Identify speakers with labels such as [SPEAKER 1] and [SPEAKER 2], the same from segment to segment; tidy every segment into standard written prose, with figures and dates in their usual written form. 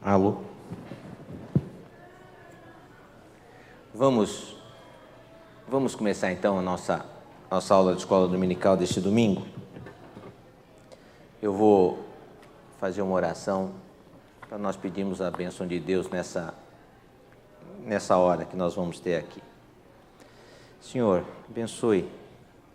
[SPEAKER 1] Alô? Vamos começar então a nossa aula de escola dominical deste domingo. Eu vou fazer uma oração para nós pedirmos a bênção de Deus nessa hora que nós vamos ter aqui. Senhor, abençoe,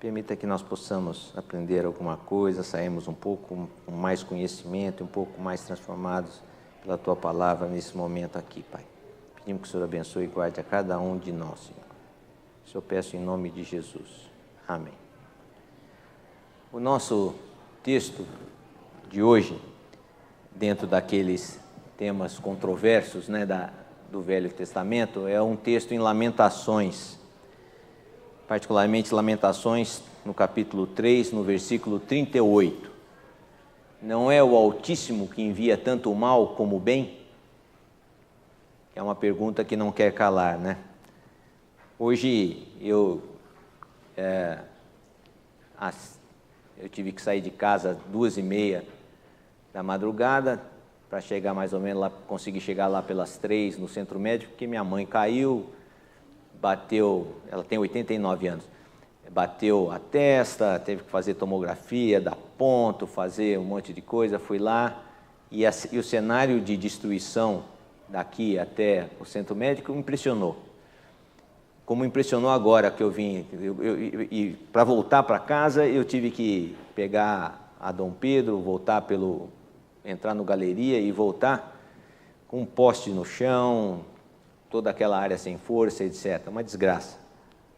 [SPEAKER 1] permita que nós possamos aprender alguma coisa, sairmos um pouco com mais conhecimento, um pouco mais transformados pela Tua Palavra nesse momento aqui, Pai. Pedimos que o Senhor abençoe e guarde a cada um de nós, Senhor. Isso eu peço em nome de Jesus. Amém. O nosso texto de hoje, dentro daqueles temas controversos, do Velho Testamento, é um texto em Lamentações, particularmente Lamentações no capítulo 3, no versículo 38. Não é o Altíssimo que envia tanto o mal como o bem? É uma pergunta que não quer calar, né? Hoje eu tive que sair de casa às 2h30 da madrugada para chegar mais ou menos lá, conseguir chegar lá pelas 3 no centro médico, porque minha mãe caiu, bateu, ela tem 89 anos, bateu a testa, teve que fazer tomografia, dar ponto, fazer um monte de coisa, fui lá e o cenário de destruição daqui até o centro médico me impressionou. Como impressionou agora que eu vim, e para voltar para casa eu tive que pegar a Dom Pedro, entrar no Galeria e voltar com um poste no chão, toda aquela área sem força, etc. Uma desgraça.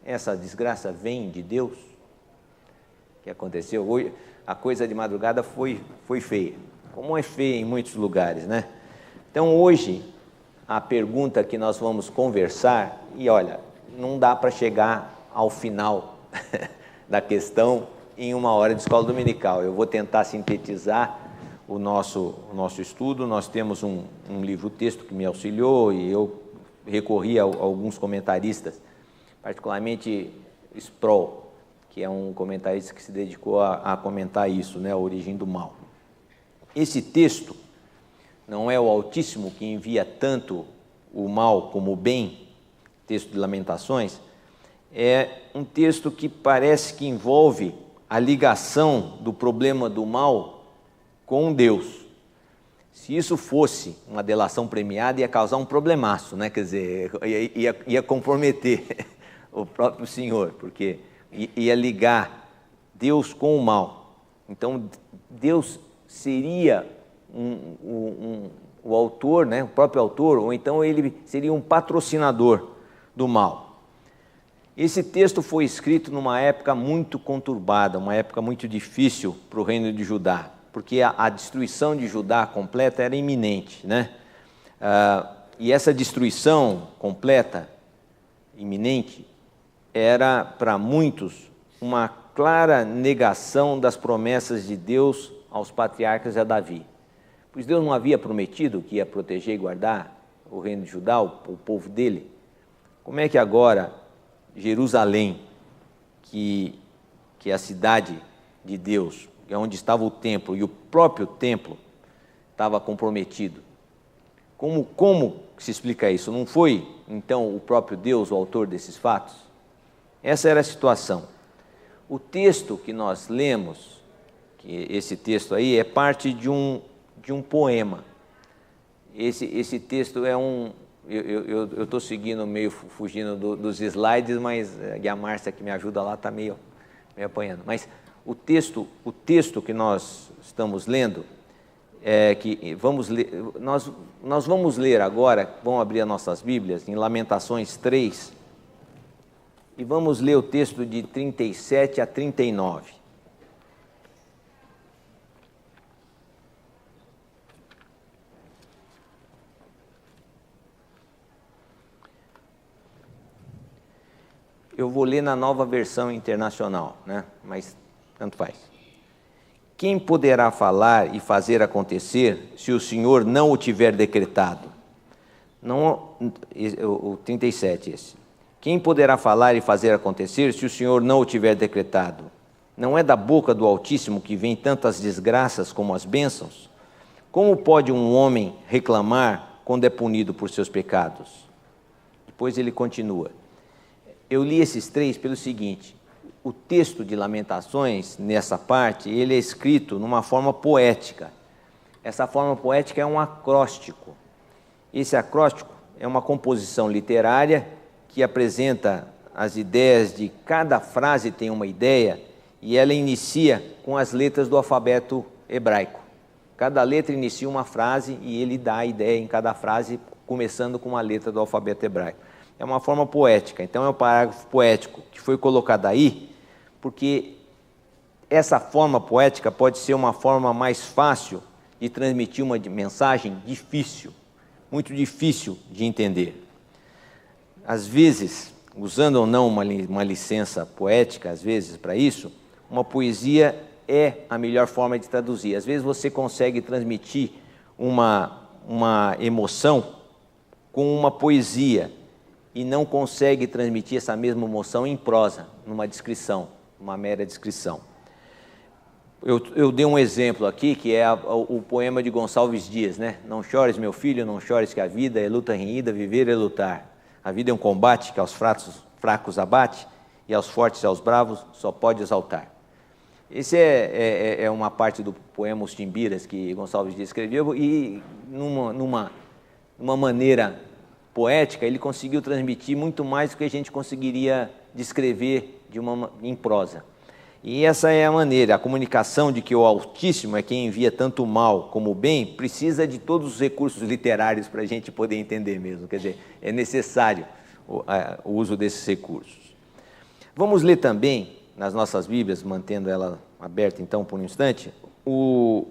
[SPEAKER 1] Essa desgraça vem de Deus? O que aconteceu hoje? A coisa de madrugada foi feia, como é feia em muitos lugares, né? Então hoje a pergunta que nós vamos conversar, e olha, não dá para chegar ao final da questão em uma hora de escola dominical. Eu vou tentar sintetizar o nosso estudo. Nós temos um livro-texto que me auxiliou e eu recorri a alguns comentaristas, particularmente Sproul, que é um comentarista que se dedicou a comentar isso, a origem do mal. Esse texto, não é o Altíssimo que envia tanto o mal como o bem, texto de Lamentações, é um texto que parece que envolve a ligação do problema do mal com Deus. Se isso fosse uma delação premiada, ia causar um problemaço, né? Quer dizer, ia comprometer o próprio Senhor, porque ia ligar Deus com o mal. Então, Deus seria o autor, o próprio autor, ou então ele seria um patrocinador do mal. Esse texto foi escrito numa época muito conturbada, uma época muito difícil para o reino de Judá, porque a destruição de Judá completa era iminente, e essa destruição completa, iminente, era para muitos uma clara negação das promessas de Deus aos patriarcas e a Davi. Pois Deus não havia prometido que ia proteger e guardar o reino de Judá, o povo dele? Como é que agora Jerusalém, que é a cidade de Deus, é onde estava o templo, e o próprio templo estava comprometido, como se explica isso? Não foi, então, o próprio Deus o autor desses fatos? Essa era a situação. O texto que nós lemos, que esse texto aí, é parte de um poema. Esse texto é eu estou seguindo, meio fugindo dos slides, mas a Márcia que me ajuda lá está meio apanhando. Mas o texto que nós estamos lendo, nós vamos ler agora, vamos abrir as nossas Bíblias, em Lamentações 3, e vamos ler o texto de 37 a 39. Eu vou ler na Nova Versão Internacional, mas tanto faz. Quem poderá falar e fazer acontecer se o Senhor não o tiver decretado? O 37 esse. Quem poderá falar e fazer acontecer se o Senhor não o tiver decretado? Não é da boca do Altíssimo que vêm tantas desgraças como as bênçãos? Como pode um homem reclamar quando é punido por seus pecados? Depois ele continua. Eu li esses 3 pelo seguinte: o texto de Lamentações, nessa parte, ele é escrito numa forma poética. Essa forma poética é um acróstico. Esse acróstico é uma composição literária que apresenta as ideias de cada frase, tem uma ideia, e ela inicia com as letras do alfabeto hebraico. Cada letra inicia uma frase e ele dá a ideia em cada frase, começando com uma letra do alfabeto hebraico. É uma forma poética, então é um parágrafo poético que foi colocado aí, porque essa forma poética pode ser uma forma mais fácil de transmitir uma mensagem difícil, muito difícil de entender. Às vezes, usando ou não uma licença poética, às vezes, para isso, uma poesia é a melhor forma de traduzir. Às vezes você consegue transmitir uma emoção com uma poesia e não consegue transmitir essa mesma emoção em prosa, numa descrição, uma mera descrição. Eu dei um exemplo aqui, que é o poema de Gonçalves Dias, né? Não chores, meu filho, não chores, que a vida é luta renhida, viver é lutar. A vida é um combate que aos fracos abate, e aos fortes e aos bravos só pode exaltar. Esse é uma parte do poema Os Timbiras, que Gonçalves Dias escreveu, e numa maneira poética, ele conseguiu transmitir muito mais do que a gente conseguiria descrever em prosa. E essa é a maneira, a comunicação de que o Altíssimo é quem envia tanto o mal como o bem, precisa de todos os recursos literários para a gente poder entender mesmo. Quer dizer, é necessário o uso desses recursos. Vamos ler também, nas nossas Bíblias, mantendo ela aberta então por um instante,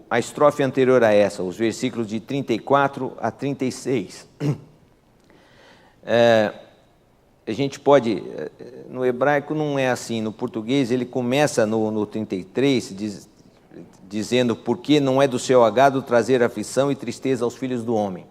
[SPEAKER 1] a estrofe anterior a essa, os versículos de 34 a 36. A gente pode, no hebraico não é assim, no português ele começa no 33, dizendo, porque não é do seu agrado trazer aflição e tristeza aos filhos do homem.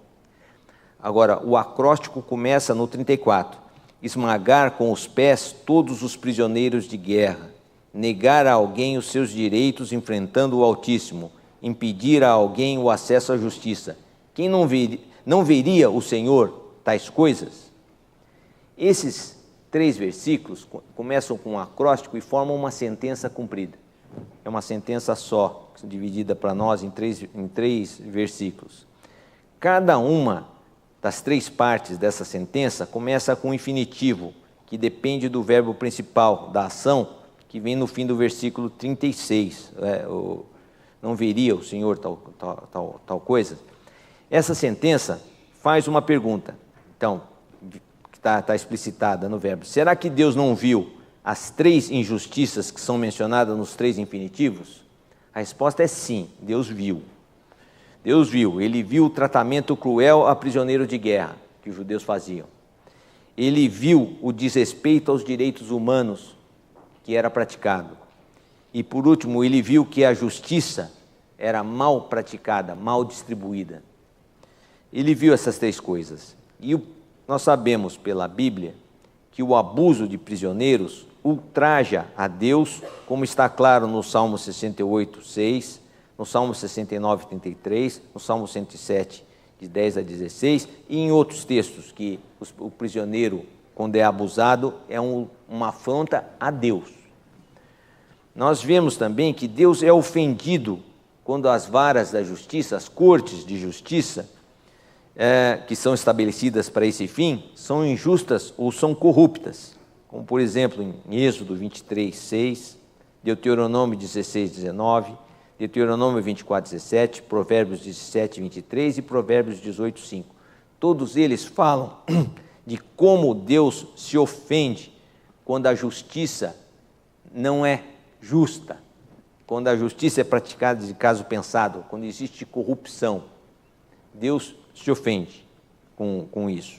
[SPEAKER 1] Agora, o acróstico começa no 34, esmagar com os pés todos os prisioneiros de guerra, negar a alguém os seus direitos enfrentando o Altíssimo, impedir a alguém o acesso à justiça. Quem não veria o Senhor tais coisas? Esses 3 versículos começam com um acróstico e formam uma sentença cumprida. É uma sentença só, dividida para nós em três versículos. Cada uma das 3 partes dessa sentença começa com um infinitivo, que depende do verbo principal da ação, que vem no fim do versículo 36. Não veria o Senhor tal coisa? Essa sentença faz uma pergunta. Então, está explicitada no verbo. Será que Deus não viu as 3 injustiças que são mencionadas nos 3 infinitivos? A resposta é sim, Deus viu. Deus viu, ele viu o tratamento cruel a prisioneiros de guerra que os judeus faziam. Ele viu o desrespeito aos direitos humanos que era praticado. E por último, ele viu que a justiça era mal praticada, mal distribuída. Ele viu essas 3 coisas. E nós sabemos pela Bíblia que o abuso de prisioneiros ultraja a Deus, como está claro no Salmo 68, 6, no Salmo 69, 33, no Salmo 107, de 10 a 16, e em outros textos que o prisioneiro, quando é abusado, é uma afronta a Deus. Nós vemos também que Deus é ofendido quando as varas da justiça, as cortes de justiça, que são estabelecidas para esse fim, são injustas ou são corruptas, como por exemplo em Êxodo 23, 6, Deuteronômio 16, 19, Deuteronômio 24, 17, Provérbios 17, 23 e Provérbios 18, 5. Todos eles falam de como Deus se ofende quando a justiça não é justa, quando a justiça é praticada de caso pensado, quando existe corrupção. Deus se ofende com isso.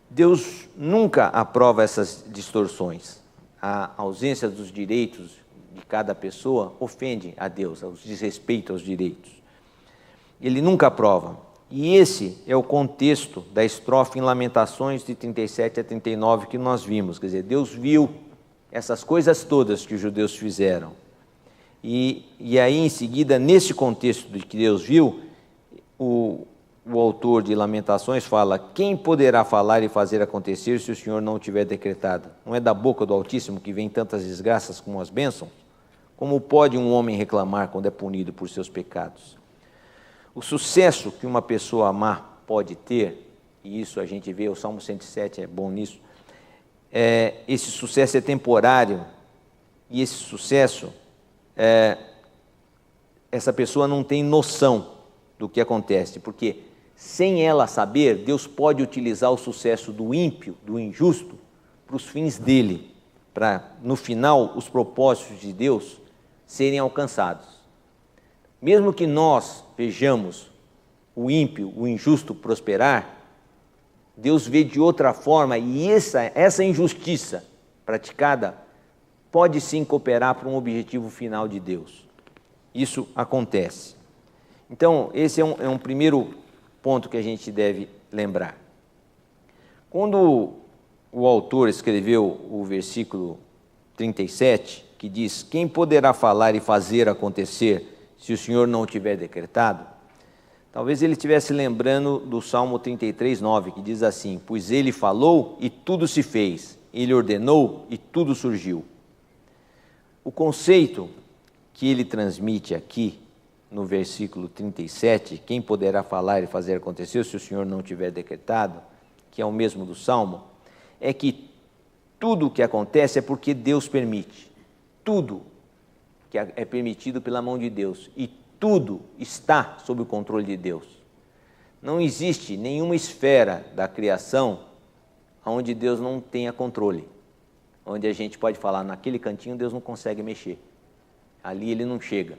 [SPEAKER 1] Deus nunca aprova essas distorções. A ausência dos direitos de cada pessoa ofende a Deus, os desrespeita aos direitos. Ele nunca aprova. E esse é o contexto da estrofe em Lamentações de 37 a 39 que nós vimos. Quer dizer, Deus viu essas coisas todas que os judeus fizeram. E aí, em seguida, nesse contexto de que Deus viu, o autor de Lamentações fala: quem poderá falar e fazer acontecer se o Senhor não o tiver decretado? Não é da boca do Altíssimo que vem tantas desgraças como as bênçãos? Como pode um homem reclamar quando é punido por seus pecados? O sucesso que uma pessoa má pode ter, e isso a gente vê, o Salmo 107 é bom nisso, esse sucesso é temporário, e esse sucesso, essa pessoa não tem noção do que acontece, porque sem ela saber, Deus pode utilizar o sucesso do ímpio, do injusto, para os fins dele, para, no final, os propósitos de Deus serem alcançados. Mesmo que nós vejamos o ímpio, o injusto prosperar, Deus vê de outra forma, e essa injustiça praticada pode sim cooperar para um objetivo final de Deus. Isso acontece. Então, esse é um primeiro ponto que a gente deve lembrar. Quando o autor escreveu o versículo 37, que diz: quem poderá falar e fazer acontecer se o Senhor não o tiver decretado? Talvez ele estivesse lembrando do Salmo 33, 9, que diz assim: pois ele falou e tudo se fez, ele ordenou e tudo surgiu. O conceito que ele transmite aqui no versículo 37, quem poderá falar e fazer acontecer se o Senhor não tiver decretado, que é o mesmo do Salmo, é que tudo o que acontece é porque Deus permite. Tudo que é permitido pela mão de Deus, e tudo está sob o controle de Deus. Não existe nenhuma esfera da criação onde Deus não tenha controle, onde a gente pode falar, naquele cantinho Deus não consegue mexer, ali ele não chega.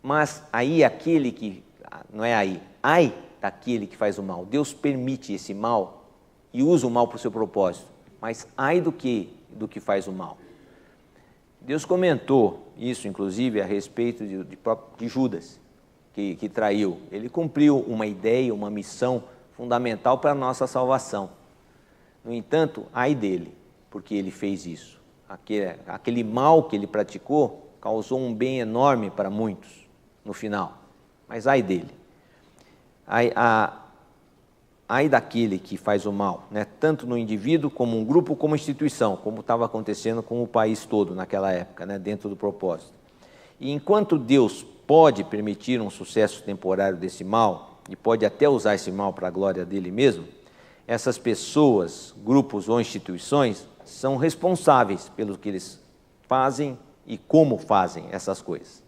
[SPEAKER 1] Mas aí aquele que, não é aí, ai daquele que faz o mal. Deus permite esse mal e usa o mal para o seu propósito, mas ai do que faz o mal. Deus comentou isso, inclusive, a respeito de Judas, que traiu. Ele cumpriu uma ideia, uma missão fundamental para a nossa salvação. No entanto, ai dele, porque ele fez isso. Aquele mal que ele praticou causou um bem enorme para muitos no final, mas ai dele. Ai daquele que faz o mal, né? Tanto no indivíduo, como um grupo, como instituição, como estava acontecendo com o país todo naquela época, né? Dentro do propósito. E enquanto Deus pode permitir um sucesso temporário desse mal, e pode até usar esse mal para a glória dele mesmo, essas pessoas, grupos ou instituições são responsáveis pelo que eles fazem e como fazem essas coisas.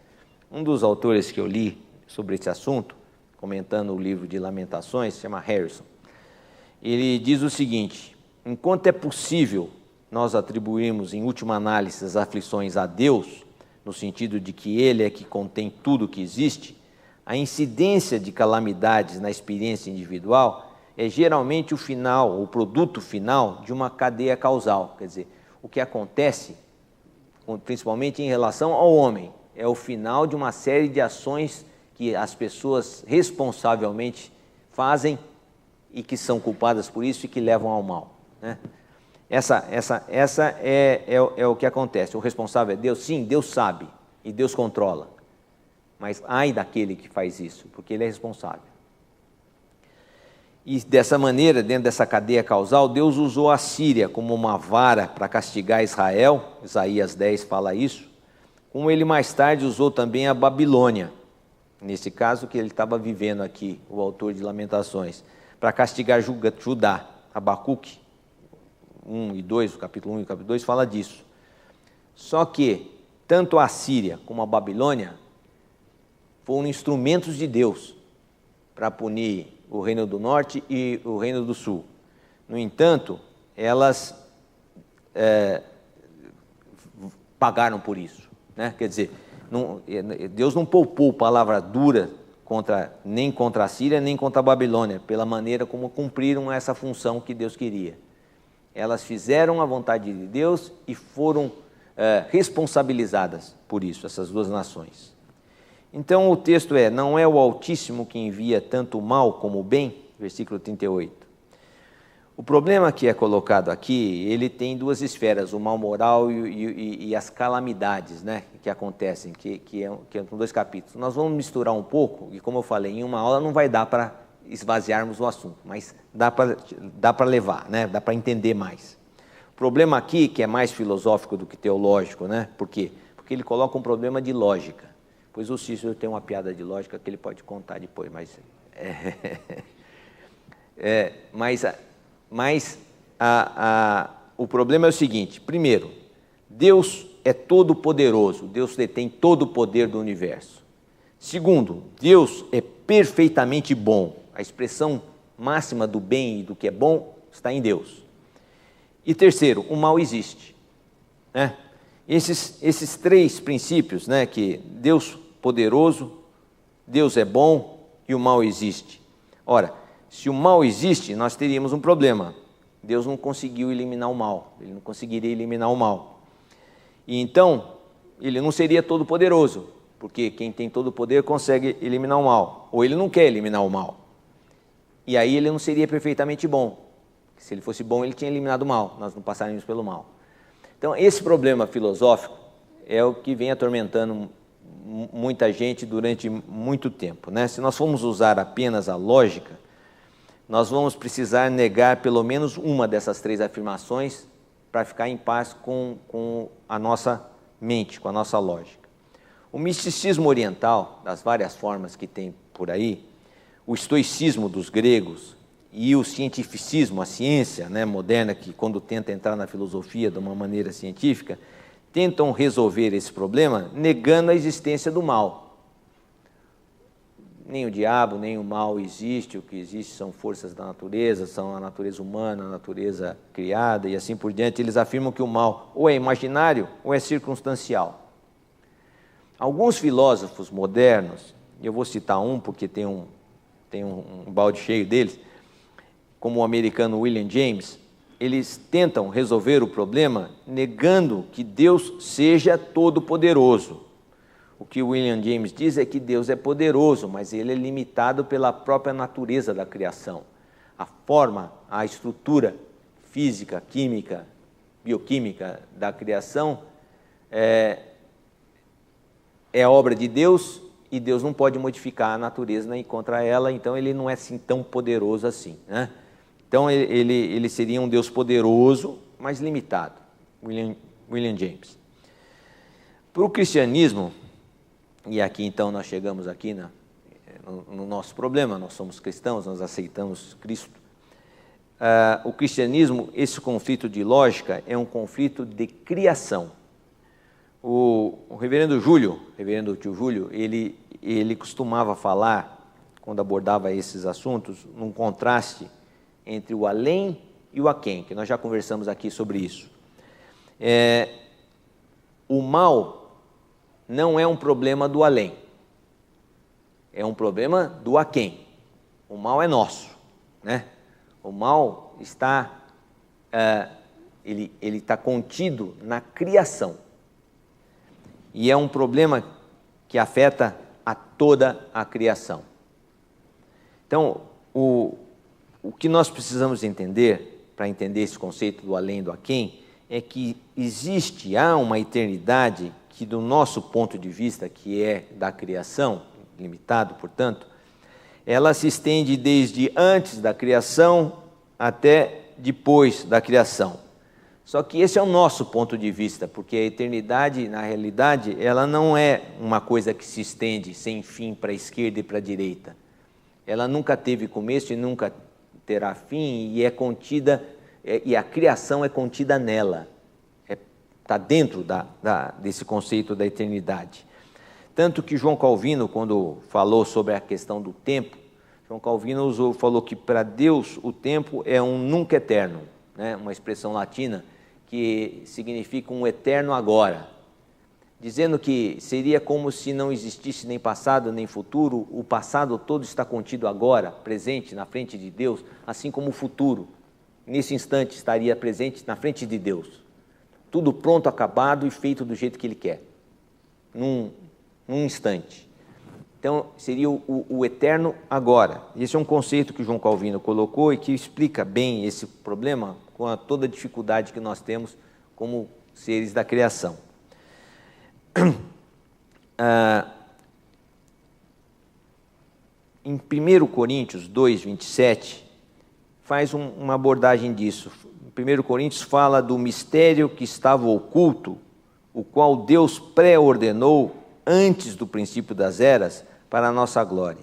[SPEAKER 1] Um dos autores que eu li sobre esse assunto, comentando o livro de Lamentações, se chama Harrison. Ele diz o seguinte: enquanto é possível nós atribuirmos, em última análise, as aflições a Deus, no sentido de que Ele é que contém tudo que existe, a incidência de calamidades na experiência individual é geralmente o produto final de uma cadeia causal. Quer dizer, o que acontece, principalmente em relação ao homem, é o final de uma série de ações que as pessoas responsavelmente fazem e que são culpadas por isso e que levam ao mal, né? Essa é o que acontece. O responsável é Deus? Sim, Deus sabe e Deus controla, mas ai daquele que faz isso, porque ele é responsável. E dessa maneira, dentro dessa cadeia causal, Deus usou a Síria como uma vara para castigar Israel, Isaías 10 fala isso, como ele mais tarde usou também a Babilônia, nesse caso que ele estava vivendo aqui, o autor de Lamentações, para castigar Judá. Abacuque 1 e 2, o capítulo 1 e o capítulo 2 fala disso. Só que tanto a Síria como a Babilônia foram instrumentos de Deus para punir o reino do norte e o reino do sul. No entanto, elas pagaram por isso, né? Quer dizer, Deus não poupou palavra dura nem contra a Síria, nem contra a Babilônia, pela maneira como cumpriram essa função que Deus queria. Elas fizeram a vontade de Deus e foram responsabilizadas por isso, essas duas nações. Então o texto não é o Altíssimo que envia tanto o mal como o bem? Versículo 38. O problema que é colocado aqui, ele tem duas esferas, o mal moral e as calamidades, né, que acontecem, que são dois capítulos. Nós vamos misturar um pouco, e como eu falei, em uma aula não vai dar para esvaziarmos o assunto, mas dá para levar, né, dá para entender mais. O problema aqui, que é mais filosófico do que teológico, né, por quê? Porque ele coloca um problema de lógica. Pois o Cícero tem uma piada de lógica que ele pode contar depois, mas... Mas o problema é o seguinte: primeiro, Deus é todo poderoso, Deus detém todo o poder do universo. Segundo, Deus é perfeitamente bom, a expressão máxima do bem e do que é bom está em Deus. E terceiro, o mal existe, né? Esses três princípios, né, que Deus poderoso, Deus é bom e o mal existe. Ora, se o mal existe, nós teríamos um problema. Deus não conseguiu eliminar o mal, ele não conseguiria eliminar o mal. E então, ele não seria todo poderoso, porque quem tem todo o poder consegue eliminar o mal, ou ele não quer eliminar o mal. E aí ele não seria perfeitamente bom. Se ele fosse bom, ele tinha eliminado o mal, nós não passaríamos pelo mal. Então, esse problema filosófico é o que vem atormentando muita gente durante muito tempo, né? Se nós formos usar apenas a lógica, nós vamos precisar negar pelo menos uma dessas três afirmações para ficar em paz com a nossa mente, com a nossa lógica. O misticismo oriental, das várias formas que tem por aí, o estoicismo dos gregos e o cientificismo, a ciência, né, moderna, que quando tenta entrar na filosofia de uma maneira científica, tentam resolver esse problema negando a existência do mal. Nem o diabo, nem o mal existe, o que existe são forças da natureza, são a natureza humana, a natureza criada e assim por diante. Eles afirmam que o mal ou é imaginário ou é circunstancial. Alguns filósofos modernos, e eu vou citar um porque tem um balde cheio deles, como o americano William James, eles tentam resolver o problema negando que Deus seja todo-poderoso. O que William James diz é que Deus é poderoso, mas ele é limitado pela própria natureza da criação. A forma, a estrutura física, química, bioquímica da criação é obra de Deus e Deus não pode modificar a natureza nem contra ela, então ele não é assim tão poderoso assim, né? Então ele seria um Deus poderoso, mas limitado. William James. Para o cristianismo, e aqui então nós chegamos aqui no nosso problema, nós somos cristãos, nós aceitamos Cristo. O cristianismo, esse conflito de lógica é um conflito de criação. O reverendo tio Júlio, ele costumava falar, quando abordava esses assuntos, num contraste entre o além e o aquém, que nós já conversamos aqui sobre isso. O mal não é um problema do além, é um problema do aquém. O mal é nosso, né? O mal está, ele está contido na criação. E é um problema que afeta a toda a criação. Então, o que nós precisamos entender, para entender esse conceito do além e do aquém, é que há uma eternidade que, do nosso ponto de vista, que é da criação, limitado, portanto, ela se estende desde antes da criação até depois da criação. Só que esse é o nosso ponto de vista, porque a eternidade, na realidade, ela não é uma coisa que se estende sem fim para a esquerda e para a direita. Ela nunca teve começo e nunca terá fim, e é contida, e a criação é contida nela. Está dentro desse conceito da eternidade. Tanto que João Calvino, quando falou sobre a questão do tempo, João Calvino falou que para Deus o tempo é um nunca eterno, né? Uma expressão latina que significa um eterno agora, dizendo que seria como se não existisse nem passado nem futuro, o passado todo está contido agora, presente na frente de Deus, assim como o futuro, nesse instante, estaria presente na frente de Deus. Tudo pronto, acabado e feito do jeito que Ele quer, num instante. Então, seria o eterno agora. Esse é um conceito que João Calvino colocou e que explica bem esse problema com toda a dificuldade que nós temos como seres da criação. Em 1 Coríntios 2, 27, faz uma abordagem disso. 1 Coríntios fala do mistério que estava oculto, o qual Deus pré-ordenou antes do princípio das eras para a nossa glória.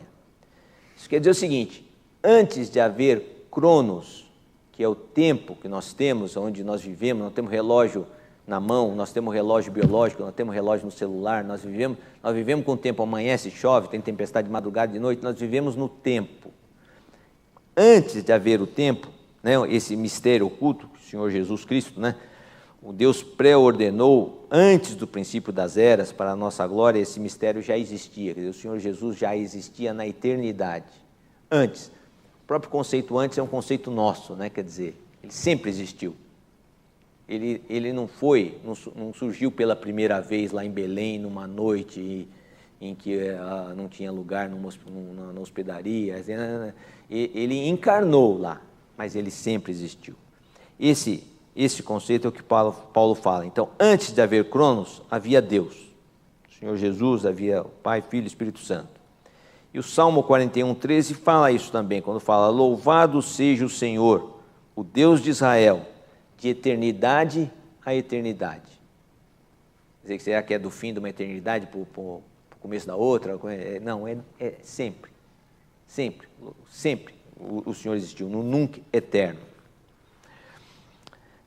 [SPEAKER 1] Isso quer dizer o seguinte: antes de haver Cronos, que é o tempo que nós temos, onde nós vivemos, nós temos relógio na mão, nós temos relógio biológico, nós temos relógio no celular, nós vivemos com o tempo, amanhece, chove, tem tempestade de madrugada, de noite, nós vivemos no tempo. Antes de haver o tempo, né, esse mistério oculto, o Senhor Jesus Cristo, né, o Deus pré-ordenou antes do princípio das eras para a nossa glória, esse mistério já existia, quer dizer, o Senhor Jesus já existia na eternidade, antes. O próprio conceito antes é um conceito nosso, né, quer dizer, ele sempre existiu. Ele não surgiu pela primeira vez lá em Belém, numa noite em que não tinha lugar na hospedaria. Ele encarnou lá, mas ele sempre existiu. Esse conceito é o que Paulo fala. Então, antes de haver Cronos, havia Deus. O Senhor Jesus, havia o Pai, Filho e Espírito Santo. E o Salmo 41, 13 fala isso também, quando fala: louvado seja o Senhor, o Deus de Israel, de eternidade a eternidade. Quer dizer, será que é do fim de uma eternidade para o começo da outra? Não, é sempre. Sempre, sempre o Senhor existiu, no nunca eterno.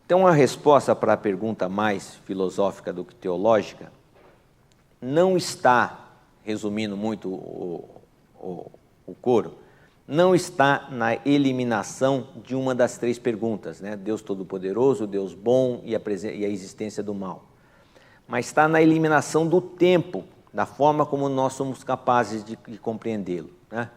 [SPEAKER 1] Então, a resposta para a pergunta mais filosófica do que teológica não está, resumindo muito o coro, não está na eliminação de uma das três perguntas, né? Deus Todo-Poderoso, Deus bom e a existência do mal. Mas está na eliminação do tempo, da forma como nós somos capazes de compreendê-lo, né?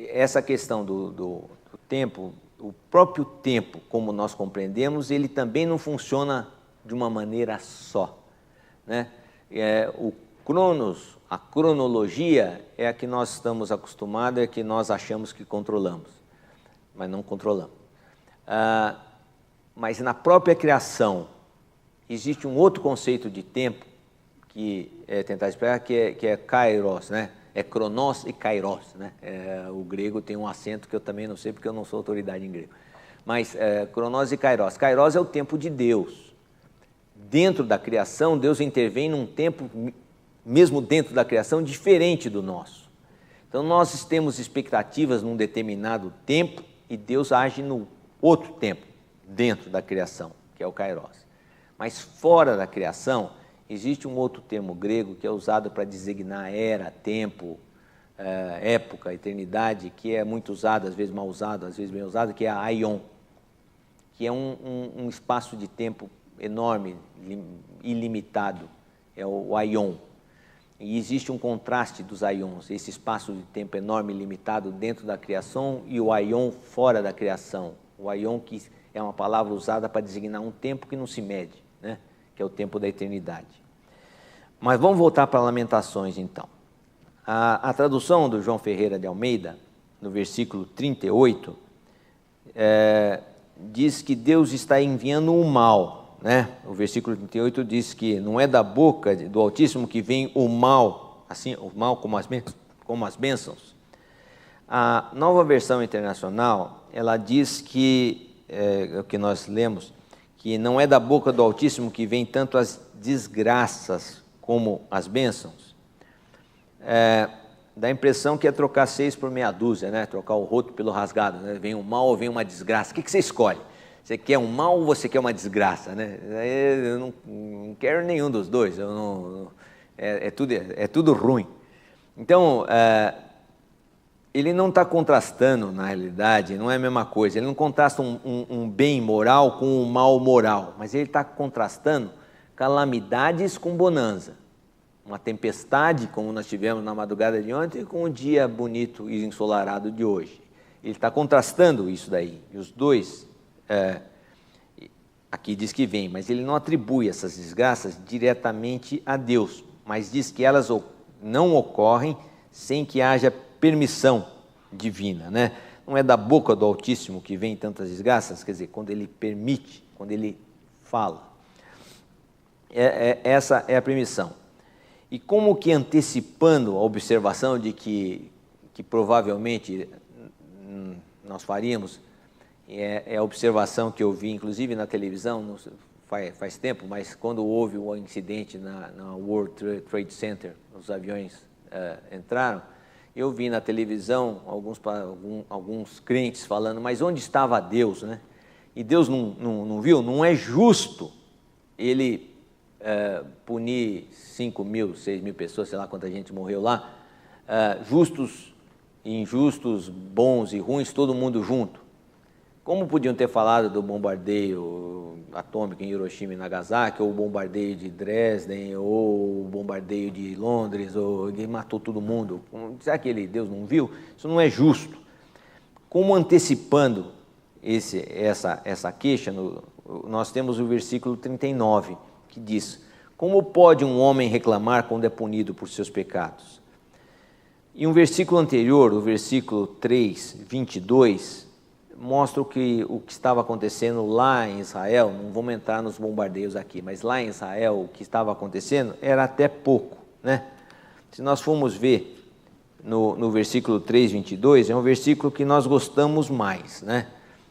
[SPEAKER 1] Essa questão do tempo, o próprio tempo, como nós compreendemos, ele também não funciona de uma maneira só, né? O Cronos, a cronologia é a que nós estamos acostumados, é a que nós achamos que controlamos, mas não controlamos. Mas na própria criação existe um outro conceito de tempo que tentar explicar, que é kairos, né? É cronos e kairos, né? O grego tem um acento que eu também não sei porque eu não sou autoridade em grego. Mas cronos e kairos. Kairos é o tempo de Deus. Dentro da criação, Deus intervém num tempo, mesmo dentro da criação, diferente do nosso. Então, nós temos expectativas num determinado tempo e Deus age no outro tempo, dentro da criação, que é o kairos. Mas fora da criação, existe um outro termo grego que é usado para designar era, tempo, época, eternidade, que é muito usado, às vezes mal usado, às vezes bem usado, que é a aion, que é um espaço de tempo enorme, ilimitado, é o aion. E existe um contraste dos aions, esse espaço de tempo enorme e limitado dentro da criação e o aion fora da criação. O aion, que é uma palavra usada para designar um tempo que não se mede, né? Que é o tempo da eternidade. Mas vamos voltar para Lamentações, então. A tradução do João Ferreira de Almeida, no versículo 38, diz que Deus está enviando o mal, né? O versículo 38 diz que não é da boca do Altíssimo que vem o mal, assim, o mal como as bênçãos. A Nova Versão Internacional, ela diz que, o que nós lemos, que não é da boca do Altíssimo que vem tanto as desgraças como as bênçãos. Dá a impressão que é trocar 6 por meia dúzia, né? Trocar o roto pelo rasgado, né? Vem um mal ou vem uma desgraça. O que você escolhe? Você quer um mal ou você quer uma desgraça, né? Eu não quero nenhum dos dois. É tudo ruim. Então, ele não está contrastando, na realidade, não é a mesma coisa. Ele não contrasta um bem moral com um mal moral, mas ele está contrastando calamidades com bonança. Uma tempestade, como nós tivemos na madrugada de ontem, com um dia bonito e ensolarado de hoje. Ele está contrastando isso daí. E os dois, aqui diz que vem, mas ele não atribui essas desgraças diretamente a Deus, mas diz que elas não ocorrem sem que haja permissão divina, né? Não é da boca do Altíssimo que vem tantas desgraças, quer dizer, quando Ele permite, quando Ele fala. Essa é a permissão. E como que antecipando a observação de que provavelmente nós faríamos, é a observação que eu vi, inclusive na televisão, faz tempo, mas quando houve o incidente na World Trade Center, os aviões entraram, eu vi na televisão alguns crentes falando, mas onde estava Deus, né? E Deus não viu? Não é justo Ele punir 5 mil, 6 mil pessoas, sei lá quanta gente morreu lá, justos, injustos, bons e ruins, todo mundo junto. Como podiam ter falado do bombardeio atômico em Hiroshima e Nagasaki, ou o bombardeio de Dresden, ou o bombardeio de Londres, ou ele matou todo mundo? Será que Deus não viu? Isso não é justo. Como antecipando essa queixa, nós temos o versículo 39, que diz: como pode um homem reclamar quando é punido por seus pecados? E um versículo anterior, o versículo 3, 22, mostra o que estava acontecendo lá em Israel. Não vamos entrar nos bombardeios aqui, mas lá em Israel o que estava acontecendo era até pouco, né? Se nós formos ver no versículo 3, 22, é um versículo que nós gostamos mais, né?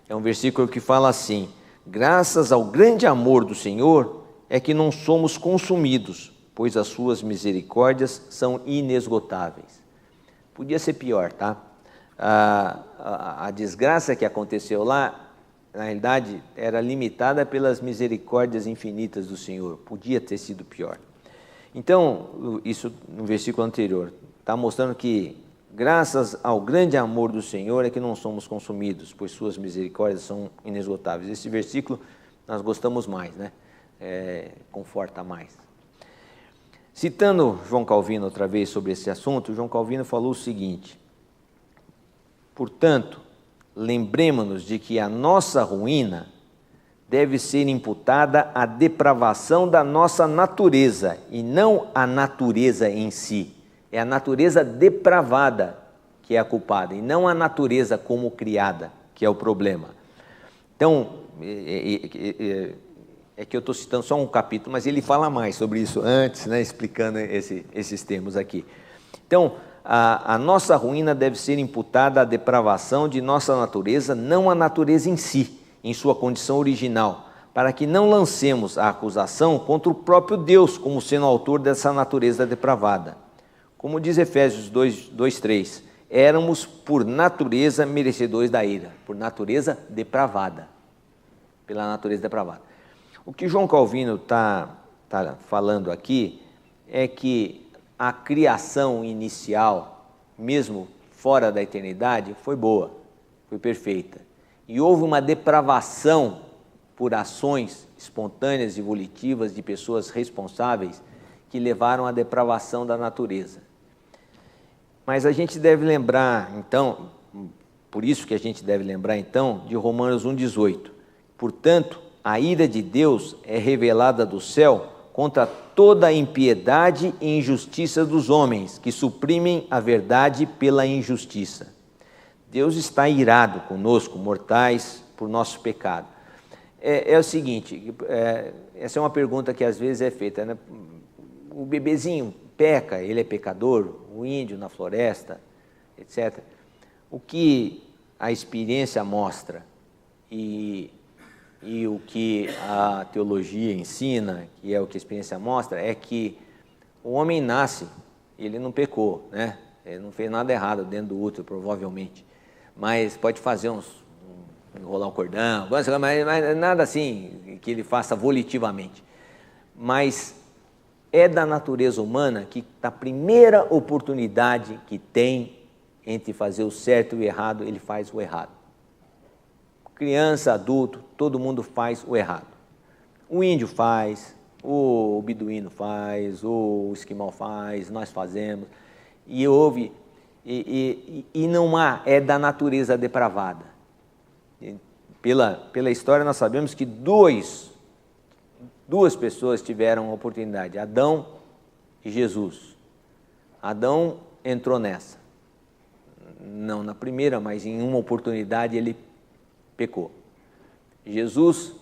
[SPEAKER 1] É um versículo que fala assim: graças ao grande amor do Senhor é que não somos consumidos, pois as suas misericórdias são inesgotáveis. Podia ser pior, tá? A desgraça que aconteceu lá, na realidade, era limitada pelas misericórdias infinitas do Senhor. Podia ter sido pior. Então, isso no versículo anterior, está mostrando que, graças ao grande amor do Senhor, é que não somos consumidos, pois suas misericórdias são inesgotáveis. Esse versículo nós gostamos mais, né? Conforta mais. Citando João Calvino outra vez sobre esse assunto, João Calvino falou o seguinte: portanto, lembremos-nos de que a nossa ruína deve ser imputada à depravação da nossa natureza, e não à natureza em si. É a natureza depravada que é a culpada, e não a natureza como criada, que é o problema. Então, é que eu estou citando só um capítulo, mas ele fala mais sobre isso antes, né, explicando esses termos aqui. Então, a nossa ruína deve ser imputada à depravação de nossa natureza, não à natureza em si, em sua condição original, para que não lancemos a acusação contra o próprio Deus, como sendo autor dessa natureza depravada. Como diz Efésios 2:3, éramos por natureza merecedores da ira, por natureza depravada, pela natureza depravada. O que João Calvino está falando aqui é que a criação inicial, mesmo fora da eternidade, foi boa, foi perfeita. E houve uma depravação por ações espontâneas e volitivas de pessoas responsáveis que levaram à depravação da natureza. Mas a gente deve lembrar, então, por isso que a gente deve lembrar, então, de Romanos 1,18. Portanto, a ira de Deus é revelada do céu contra toda a impiedade e injustiça dos homens, que suprimem a verdade pela injustiça. Deus está irado conosco, mortais, por nosso pecado. É o seguinte, essa é uma pergunta que às vezes é feita, né? O bebezinho peca, ele é pecador, o índio na floresta, etc. O que a experiência mostra e o que a teologia ensina, que é o que a experiência mostra, é que o homem nasce, ele não pecou, né? Ele não fez nada errado dentro do útero, provavelmente, mas pode fazer enrolar um cordão, mas nada assim que ele faça volitivamente. Mas é da natureza humana que, na primeira oportunidade que tem entre fazer o certo e o errado, ele faz o errado. Criança, adulto, todo mundo faz o errado. O índio faz, o beduíno faz, o esquimal faz, nós fazemos. E não há, é da natureza depravada. Pela história nós sabemos que duas pessoas tiveram a oportunidade, Adão e Jesus. Adão entrou nessa. Não na primeira, mas em uma oportunidade ele pecou. Jesus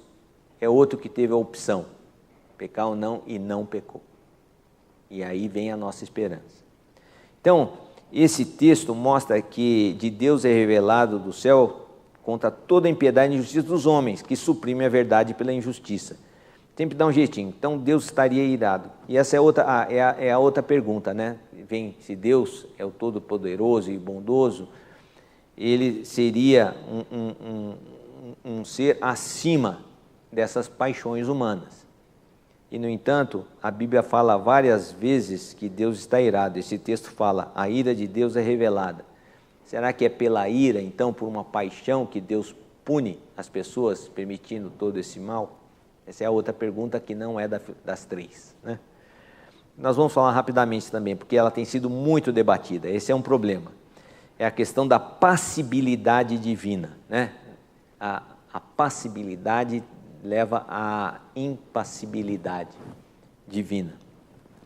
[SPEAKER 1] é outro que teve a opção, pecar ou não, e não pecou. E aí vem a nossa esperança. Então, esse texto mostra que de Deus é revelado do céu contra toda a impiedade e injustiça dos homens, que suprimem a verdade pela injustiça. Sempre dá um jeitinho. Então, Deus estaria irado. E essa é a outra pergunta, né? Vem, se Deus é o Todo-Poderoso e bondoso, ele seria um ser acima dessas paixões humanas. E, no entanto, a Bíblia fala várias vezes que Deus está irado. Esse texto fala, a ira de Deus é revelada. Será que é pela ira, então, por uma paixão que Deus pune as pessoas, permitindo todo esse mal? Essa é a outra pergunta que não é das três, né? Nós vamos falar rapidamente também, porque ela tem sido muito debatida. Esse é um problema. É a questão da passibilidade divina, né? A passibilidade leva à impassibilidade divina.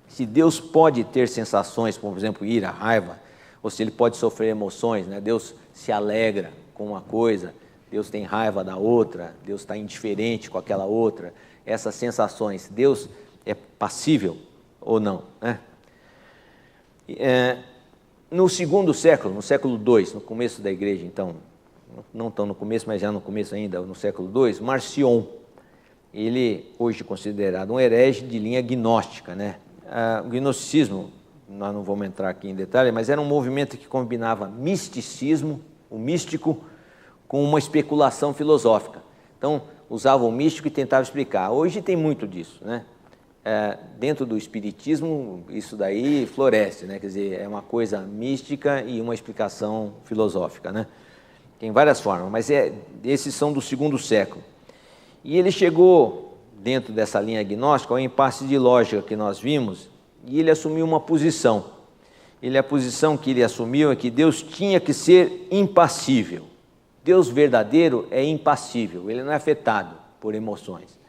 [SPEAKER 1] Se Deus pode ter sensações, como por exemplo ira, raiva, ou se ele pode sofrer emoções, né? Deus se alegra com uma coisa, Deus tem raiva da outra, Deus está indiferente com aquela outra, essas sensações, Deus é passível ou não, né? No segundo século, no século II, no começo da igreja, então, não tão no começo, mas já no começo ainda, no século II, Marcion, ele hoje considerado um herege de linha gnóstica, né? O gnosticismo, nós não vamos entrar aqui em detalhe, mas era um movimento que combinava misticismo, o místico, com uma especulação filosófica. Então, usava o místico e tentava explicar. Hoje tem muito disso, né? Dentro do espiritismo, isso daí floresce, né? Quer dizer, é uma coisa mística e uma explicação filosófica, né? Tem várias formas, mas esses são do segundo século. E ele chegou, dentro dessa linha gnóstica, ao impasse de lógica que nós vimos, e ele assumiu uma posição. A posição que ele assumiu é que Deus tinha que ser impassível. Deus verdadeiro é impassível, ele não é afetado por emoções.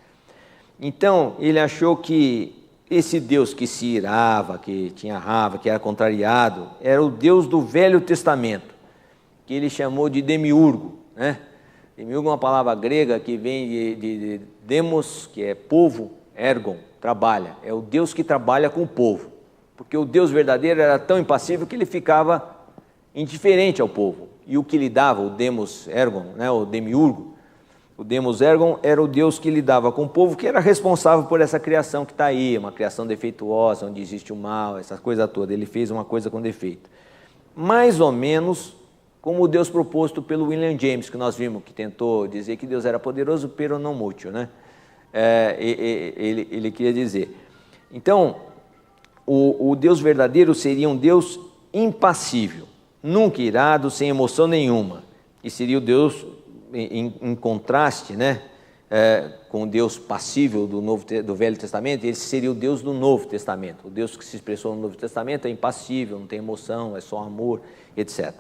[SPEAKER 1] Então, ele achou que esse Deus que se irava, que tinha raiva, que era contrariado, era o Deus do Velho Testamento, que ele chamou de demiurgo, né? Demiurgo é uma palavra grega que vem de demos, que é povo, ergon, trabalha. É o Deus que trabalha com o povo. Porque o Deus verdadeiro era tão impassível que ele ficava indiferente ao povo. E o que lhe dava, o demos ergon, né, o demiurgo, o demos ergon era o Deus que lidava com o povo, que era responsável por essa criação que está aí, uma criação defeituosa, onde existe o mal, essa coisa toda. Ele fez uma coisa com defeito. Mais ou menos como o Deus proposto pelo William James, que nós vimos, que tentou dizer que Deus era poderoso, pero não mútil, né? Ele queria dizer. Então, o Deus verdadeiro seria um Deus impassível, nunca irado, sem emoção nenhuma. E seria o Deus em contraste, né? Com o Deus passível do Velho Testamento, esse seria o Deus do Novo Testamento. O Deus que se expressou no Novo Testamento é impassível, não tem emoção, é só amor, etc.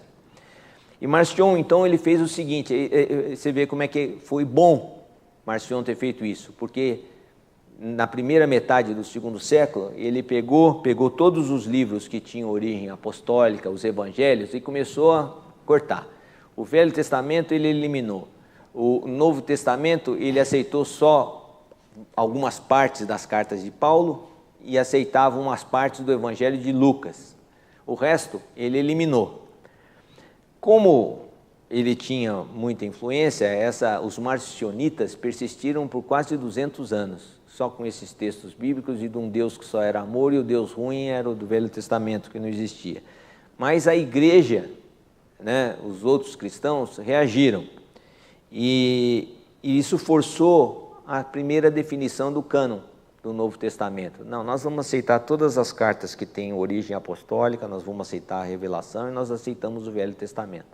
[SPEAKER 1] E Marcion, então, ele fez o seguinte, você vê como é que foi bom Marcion ter feito isso, porque na primeira metade do segundo século, ele pegou todos os livros que tinham origem apostólica, os evangelhos, e começou a cortar. O Velho Testamento ele eliminou. O Novo Testamento ele aceitou só algumas partes das cartas de Paulo e aceitava umas partes do Evangelho de Lucas. O resto ele eliminou. Como ele tinha muita influência, os marcionitas persistiram por quase 200 anos, só com esses textos bíblicos e de um Deus que só era amor, e o Deus ruim era o do Velho Testamento, que não existia. Mas a igreja, né, os outros cristãos, reagiram. E isso forçou a primeira definição do cânon do Novo Testamento. Não, nós vamos aceitar todas as cartas que têm origem apostólica, nós vamos aceitar a revelação e nós aceitamos o Velho Testamento.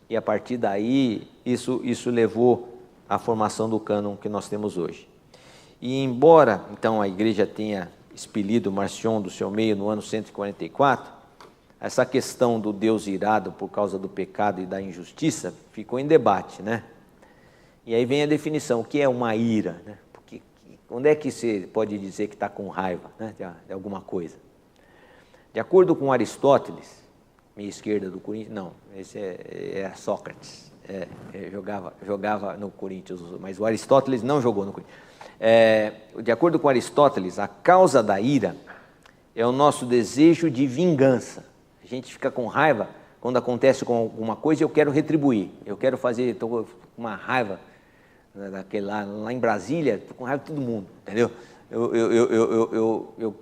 [SPEAKER 1] E a partir daí, isso levou à formação do cânon que nós temos hoje. E embora, então, a igreja tenha expelido Marcion do seu meio no ano 144, essa questão do Deus irado por causa do pecado e da injustiça ficou em debate, né? E aí vem a definição, o que é uma ira, né? Porque, onde é que você pode dizer que está com raiva, né, de alguma coisa? De acordo com Aristóteles, minha esquerda do Corinthians, não, esse é Sócrates, jogava no Corinthians, mas o Aristóteles não jogou no Corinthians. De acordo com Aristóteles, a causa da ira é o nosso desejo de vingança. A gente fica com raiva quando acontece com alguma coisa e eu quero retribuir, eu quero fazer, estou com uma raiva daquele lá em Brasília, estou com raiva de todo mundo, entendeu? Eu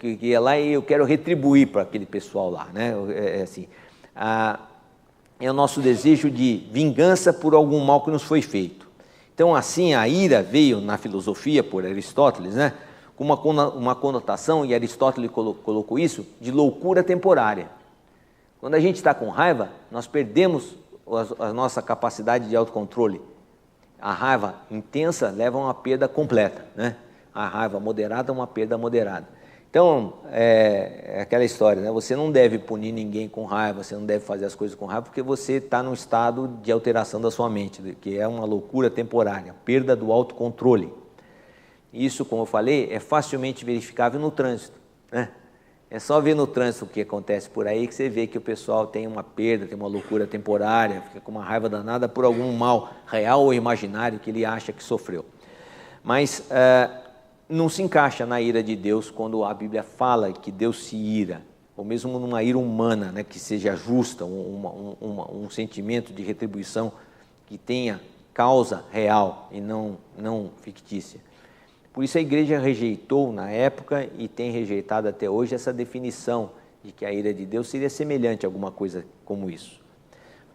[SPEAKER 1] ia lá e eu quero retribuir para aquele pessoal lá, né? Assim, é o nosso desejo de vingança por algum mal que nos foi feito. Então, assim, a ira veio na filosofia por Aristóteles, né? Com uma conotação, e Aristóteles colocou isso, de loucura temporária. Quando a gente está com raiva, nós perdemos a nossa capacidade de autocontrole. A raiva intensa leva a uma perda completa, né? A raiva moderada é uma perda moderada. Então, é aquela história, né? Você não deve punir ninguém com raiva, você não deve fazer as coisas com raiva, porque você está num estado de alteração da sua mente, que é uma loucura temporária, perda do autocontrole. Isso, como eu falei, é facilmente verificável no trânsito, né? É só ver no trânsito o que acontece por aí que você vê que o pessoal tem uma perda, tem uma loucura temporária, fica com uma raiva danada por algum mal real ou imaginário que ele acha que sofreu. Mas não se encaixa na ira de Deus quando a Bíblia fala que Deus se ira, ou mesmo numa ira humana, né, que seja justa, um sentimento de retribuição que tenha causa real e não fictícia. Por isso a igreja rejeitou na época e tem rejeitado até hoje essa definição de que a ira de Deus seria semelhante a alguma coisa como isso.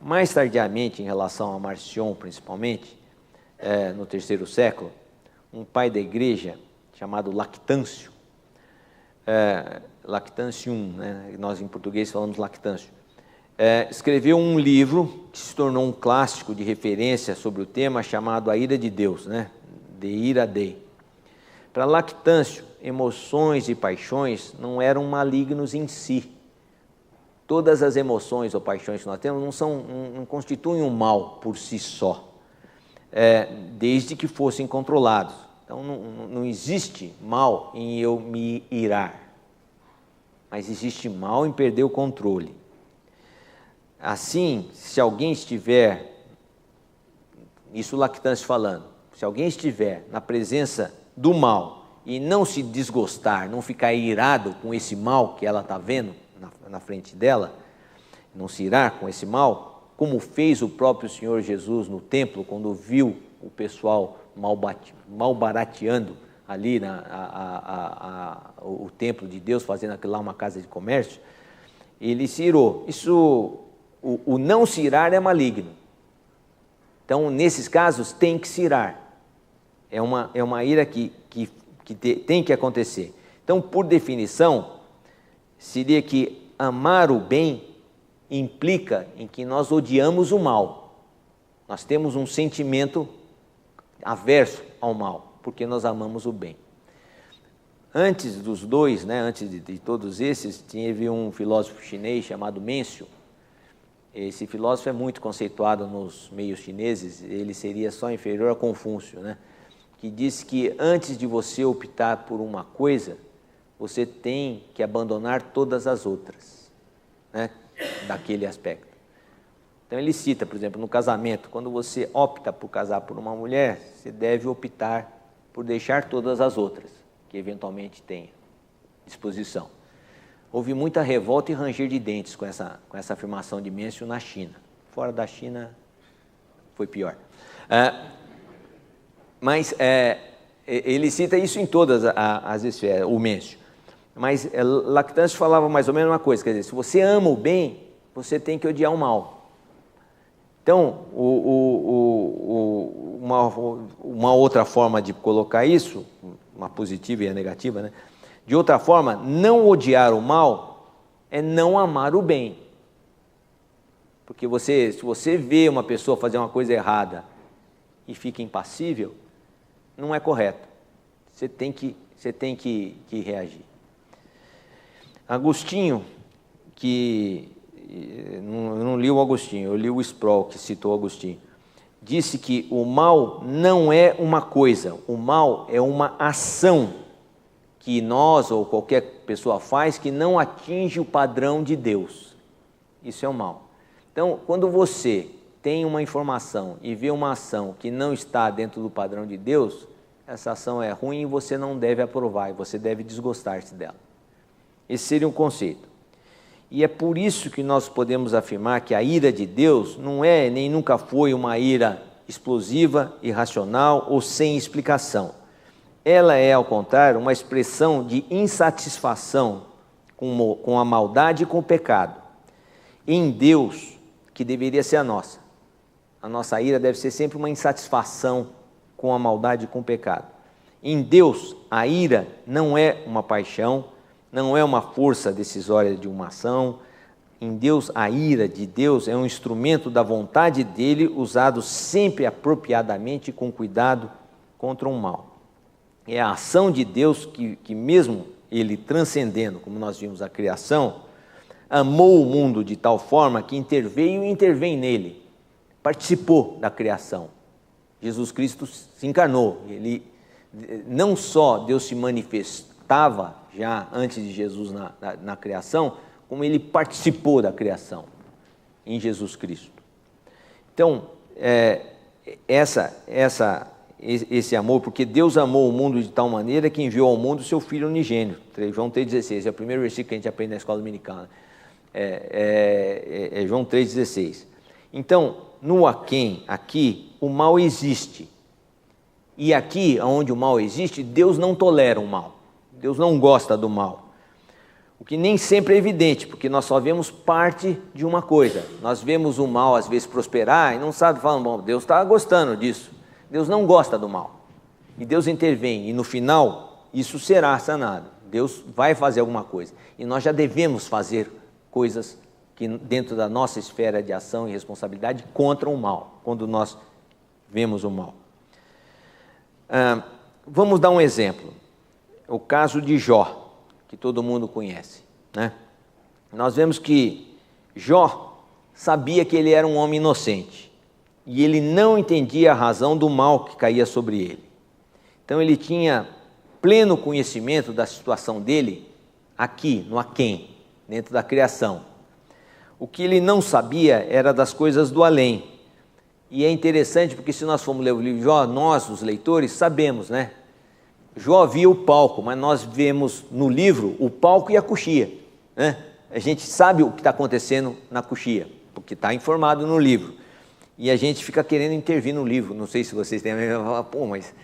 [SPEAKER 1] Mais tardiamente, em relação a Marcion principalmente, no terceiro século, um pai da igreja chamado Lactâncio, Lactantium, né? Nós em português falamos Lactâncio, escreveu um livro que se tornou um clássico de referência sobre o tema chamado A Ira de Deus, né? De Ira Dei. Para Lactâncio, emoções e paixões não eram malignos em si. Todas as emoções ou paixões que nós temos não constituem um mal por si só, desde que fossem controlados. Então, não existe mal em eu me irar, mas existe mal em perder o controle. Assim, se alguém estiver, isso Lactâncio falando, se alguém estiver na presença do mal e não se desgostar, não ficar irado com esse mal que ela está vendo na frente dela, não se irar com esse mal, como fez o próprio Senhor Jesus no templo, quando viu o pessoal malbarateando ali o templo de Deus, fazendo aquilo lá uma casa de comércio, ele se irou. O não se irar é maligno. Então, nesses casos, tem que se irar. É uma ira que tem que acontecer. Então, por definição, seria que amar o bem implica em que nós odiamos o mal. Nós temos um sentimento averso ao mal, porque nós amamos o bem. Antes dos dois, né, antes de todos esses, teve um filósofo chinês chamado Mêncio. Esse filósofo é muito conceituado nos meios chineses, ele seria só inferior a Confúcio, né? Que diz que antes de você optar por uma coisa, você tem que abandonar todas as outras, né, daquele aspecto. Então ele cita, por exemplo, no casamento, quando você opta por casar por uma mulher, você deve optar por deixar todas as outras, que eventualmente tenha disposição. Houve muita revolta e ranger de dentes com essa afirmação de Mêncio na China. Fora da China, foi pior. Mas ele cita isso em todas as esferas, o Mêncio. Mas Lactâncio falava mais ou menos uma coisa, quer dizer, se você ama o bem, você tem que odiar o mal. Então, uma outra forma de colocar isso, uma positiva e a negativa, né? De outra forma, não odiar o mal é não amar o bem. Porque se você vê uma pessoa fazer uma coisa errada e fica impassível, não é correto. Você tem que reagir. Agostinho, eu não li o Agostinho, eu li o Sproul, que citou Agostinho, disse que o mal não é uma coisa, o mal é uma ação que nós ou qualquer pessoa faz que não atinge o padrão de Deus. Isso é o mal. Então, quando você tem uma informação e vê uma ação que não está dentro do padrão de Deus, essa ação é ruim e você não deve aprovar, e você deve desgostar-se dela. Esse seria um conceito. E é por isso que nós podemos afirmar que a ira de Deus não é nem nunca foi uma ira explosiva, irracional ou sem explicação. Ela é, ao contrário, uma expressão de insatisfação com a maldade e com o pecado. Em Deus, que deveria ser a nossa ira deve ser sempre uma insatisfação com a maldade e com o pecado. Em Deus, a ira não é uma paixão, não é uma força decisória de uma ação. Em Deus, a ira de Deus é um instrumento da vontade dele, usado sempre apropriadamente e com cuidado contra o mal. É a ação de Deus que mesmo ele transcendendo, como nós vimos a criação, amou o mundo de tal forma que interveio e intervém nele, participou da criação. Jesus Cristo se encarnou, ele não só Deus se manifestava já antes de Jesus na criação, como ele participou da criação em Jesus Cristo. Então, esse amor, porque Deus amou o mundo de tal maneira que enviou ao mundo o seu Filho unigênito. João 3,16, é o primeiro versículo que a gente aprende na escola dominical, né? João 3,16. Então, no aquém, aqui, o mal existe. E aqui, onde o mal existe, Deus não tolera o mal. Deus não gosta do mal. O que nem sempre é evidente, porque nós só vemos parte de uma coisa. Nós vemos o mal, às vezes, prosperar e não sabe, falar, bom, Deus está gostando disso. Deus não gosta do mal. E Deus intervém, e no final, isso será sanado. Deus vai fazer alguma coisa. E nós já devemos fazer coisas que dentro da nossa esfera de ação e responsabilidade contra o mal, quando nós vemos o mal. Vamos dar um exemplo. O caso de Jó, que todo mundo conhece, né? Nós vemos que Jó sabia que ele era um homem inocente e ele não entendia a razão do mal que caía sobre ele. Então ele tinha pleno conhecimento da situação dele aqui, no aquém, dentro da criação. O que ele não sabia era das coisas do além. E é interessante porque se nós formos ler o livro de Jó, nós, os leitores, sabemos, né? Jó via o palco, mas nós vemos no livro o palco e a coxia, né? A gente sabe o que está acontecendo na coxia, porque está informado no livro. E a gente fica querendo intervir no livro. Não sei se vocês têm a mesma... Pô, mas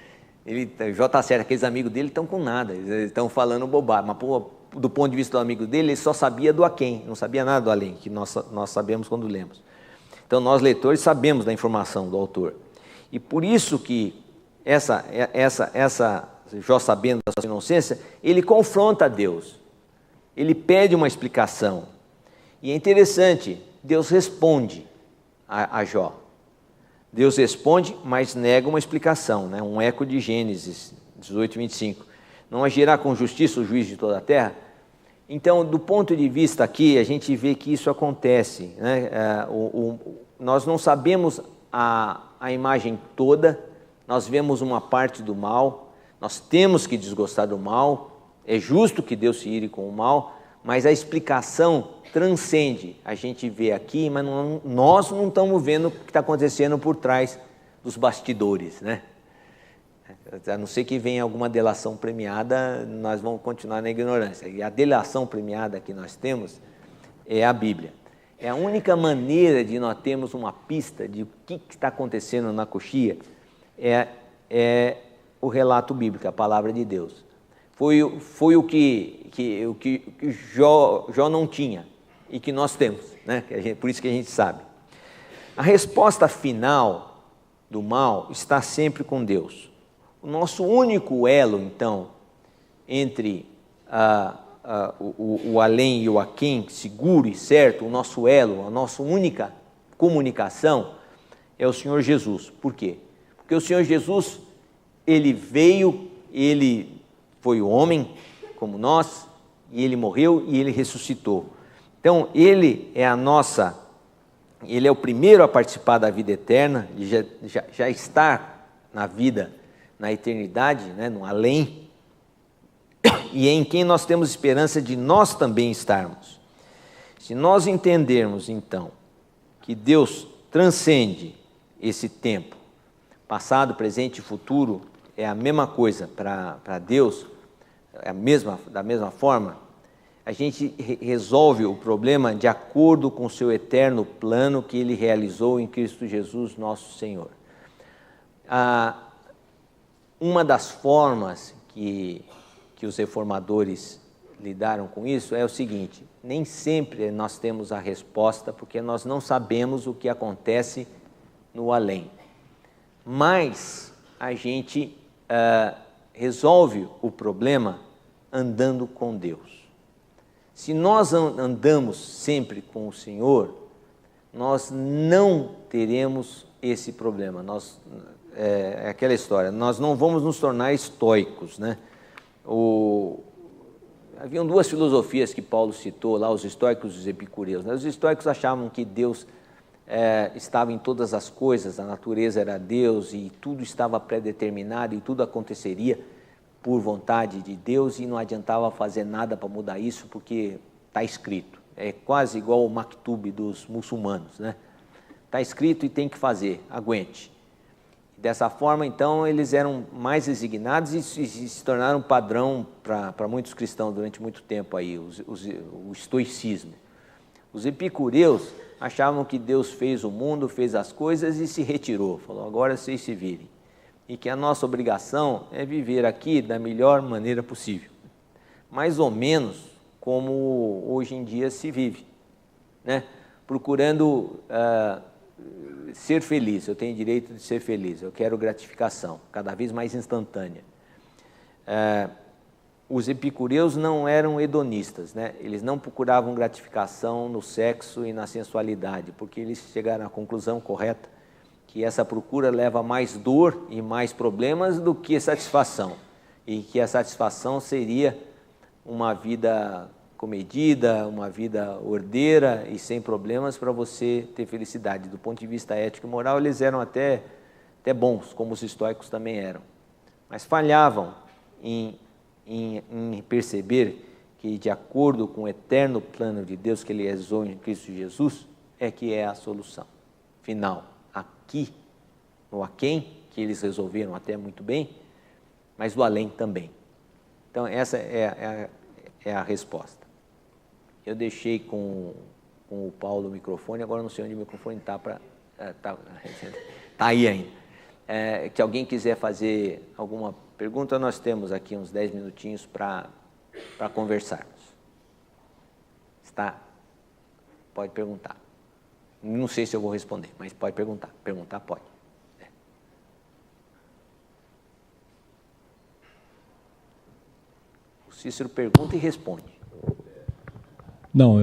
[SPEAKER 1] Jó está certo, aqueles amigos dele estão com nada, eles estão falando bobagem. Mas, pô, do ponto de vista do amigo dele, ele só sabia do aquém, não sabia nada do além, que nós sabemos quando lemos. Então, nós leitores sabemos da informação do autor. E por isso que Jó sabendo da sua inocência, ele confronta a Deus. Ele pede uma explicação. E é interessante, Deus responde a Jó. Deus responde, mas nega uma explicação, né? Um eco de Gênesis 18:25. Não agirá com justiça o juiz de toda a terra? Então, do ponto de vista aqui, a gente vê que isso acontece, né? Nós não sabemos a imagem toda, nós vemos uma parte do mal, nós temos que desgostar do mal, é justo que Deus se ire com o mal, mas a explicação transcende. A gente vê aqui, mas nós não estamos vendo o que está acontecendo por trás dos bastidores, né? A não ser que venha alguma delação premiada, nós vamos continuar na ignorância. E a delação premiada que nós temos é a Bíblia. É a única maneira de nós termos uma pista de o que está acontecendo na coxia, é o relato bíblico, a palavra de Deus. Foi o que Jó não tinha e que nós temos, né? Por isso que a gente sabe. A resposta final do mal está sempre com Deus. O nosso único elo, então, entre o além e o aquém, seguro e certo, o nosso elo, a nossa única comunicação é o Senhor Jesus. Por quê? Porque o Senhor Jesus, ele veio, ele foi o homem como nós, e ele morreu e ele ressuscitou. Então, ele é ele é o primeiro a participar da vida eterna, ele já está na vida, na eternidade, né, no além, e em quem nós temos esperança de nós também estarmos. Se nós entendermos, então, que Deus transcende esse tempo, passado, presente e futuro, é a mesma coisa para Deus, da mesma forma, a gente resolve o problema de acordo com o seu eterno plano que Ele realizou em Cristo Jesus, nosso Senhor. Uma das formas que os reformadores lidaram com isso é o seguinte: nem sempre nós temos a resposta, porque nós não sabemos o que acontece no além. Mas a gente resolve o problema andando com Deus. Se nós andamos sempre com o Senhor, nós não teremos esse problema. É aquela história, nós não vamos nos tornar estoicos, né? Haviam duas filosofias que Paulo citou lá, os estoicos e os epicureus. Os estoicos achavam que Deus estava em todas as coisas, a natureza era Deus e tudo estava pré-determinado e tudo aconteceria por vontade de Deus e não adiantava fazer nada para mudar isso porque está escrito. É quase igual o maktub dos muçulmanos, né? Está escrito e tem que fazer, aguente. Dessa forma, então, eles eram mais resignados e se tornaram padrão para muitos cristãos durante muito tempo aí, o estoicismo. Os epicureus achavam que Deus fez o mundo, fez as coisas e se retirou. Falou, agora vocês se virem. E que a nossa obrigação é viver aqui da melhor maneira possível. Mais ou menos como hoje em dia se vive, né? Procurando ser feliz. Eu tenho direito de ser feliz, eu quero gratificação, cada vez mais instantânea. Os epicureus não eram hedonistas, né? Eles não procuravam gratificação no sexo e na sensualidade, porque eles chegaram à conclusão correta que essa procura leva mais dor e mais problemas do que satisfação, e que a satisfação seria uma vida comedida, uma vida ordeira e sem problemas para você ter felicidade. Do ponto de vista ético e moral, eles eram até bons, como os estoicos também eram, mas falhavam em perceber que, de acordo com o eterno plano de Deus que Ele realizou em Cristo Jesus, que é a solução final. Aqui, no aquém, que eles resolveram até muito bem, mas do além também. Então, essa é a resposta. Eu deixei com o Paulo o microfone, agora não sei onde o microfone está, tá aí ainda. Que alguém quiser fazer alguma pergunta, nós temos aqui uns 10 minutinhos para conversarmos. Pode perguntar. Não sei se eu vou responder, mas pode perguntar. Perguntar pode. O Cícero pergunta e responde.
[SPEAKER 2] Não,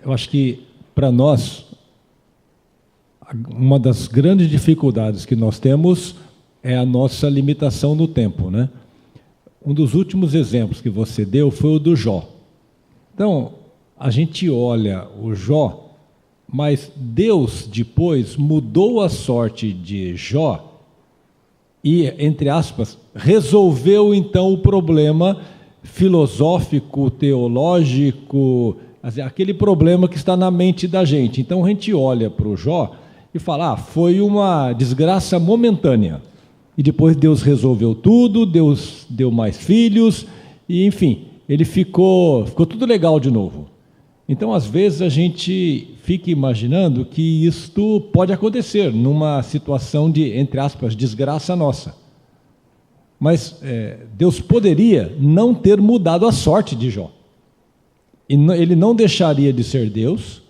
[SPEAKER 2] eu acho que, para nós, uma das grandes dificuldades que nós temos é a nossa limitação no tempo, né? Um dos últimos exemplos que você deu foi o do Jó. Então, a gente olha o Jó, mas Deus depois mudou a sorte de Jó e, entre aspas, resolveu então o problema filosófico, teológico, aquele problema que está na mente da gente. Então a gente olha para o Jó e fala, foi uma desgraça momentânea. E depois Deus resolveu tudo, Deus deu mais filhos, e enfim, ele ficou tudo legal de novo. Então, às vezes, a gente fica imaginando que isto pode acontecer numa situação de, entre aspas, desgraça nossa. Mas Deus poderia não ter mudado a sorte de Jó. E ele não deixaria de ser Deus,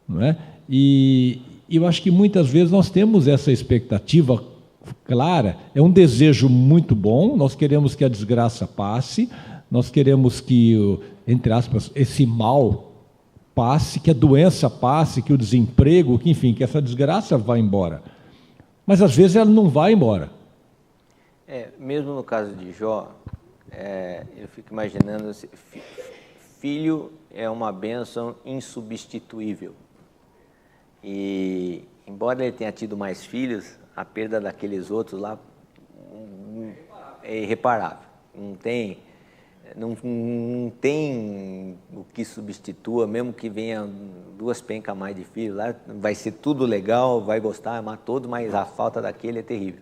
[SPEAKER 2] não é? E eu acho que muitas vezes nós temos essa expectativa clara, é um desejo muito bom, nós queremos que a desgraça passe, nós queremos que, entre aspas, esse mal passe, que a doença passe, que o desemprego, que enfim, que essa desgraça vá embora. Mas às vezes ela não vai embora.
[SPEAKER 1] Mesmo no caso de Jó, eu fico imaginando, filho é uma bênção insubstituível. E, embora ele tenha tido mais filhos, a perda daqueles outros lá é irreparável. Não tem não tem o que substitua, mesmo que venha 2 pencas a mais de filho, lá vai ser tudo legal, vai gostar, amar todo, mas a falta daquele é terrível.